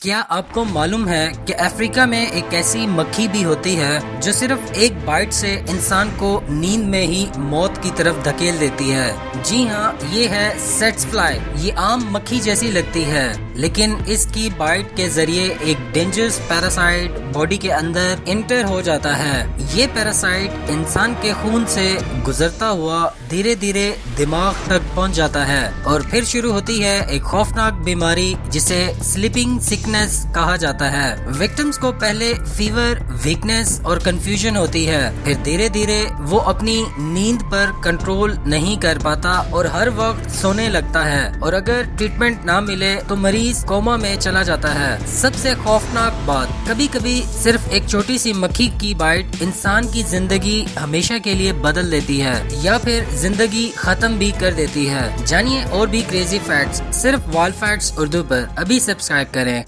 کیا آپ کو معلوم ہے کہ افریقہ میں ایک ایسی مکھی بھی ہوتی ہے جو صرف ایک بائٹ سے انسان کو نیند میں ہی موت کی طرف دھکیل دیتی ہے؟ جی ہاں، یہ ہے سیٹس فلائی۔ یہ عام مکھی جیسی لگتی ہے، لیکن اس کی بائٹ کے ذریعے ایک ڈینجرس پیراسائٹ باڈی کے اندر انٹر ہو جاتا ہے۔ یہ پیراسائٹ انسان کے خون سے گزرتا ہوا دھیرے دھیرے دماغ تک پہنچ جاتا ہے اور پھر شروع ہوتی ہے ایک خوفناک بیماری جسے سلیپنگ سکنس کہا جاتا ہے۔ وکٹمز کو پہلے فیور، ویکنس اور کنفیوژن ہوتی ہے، پھر دھیرے دھیرے وہ اپنی نیند پر کنٹرول نہیں کر پاتا اور ہر وقت سونے لگتا ہے، اور اگر ٹریٹمنٹ نہ ملے تو مریض کوما میں چلا جاتا ہے۔ سب سے خوفناک بات، کبھی کبھی صرف ایک چھوٹی سی مکھی کی بائٹ انسان کی زندگی ہمیشہ کے لیے بدل دیتی ہے یا پھر زندگی ختم بھی کر دیتی ہے۔ جانیے اور بھی کریزی فیکٹس صرف وال فیکٹس اردو پر۔ ابھی سبسکرائب کریں۔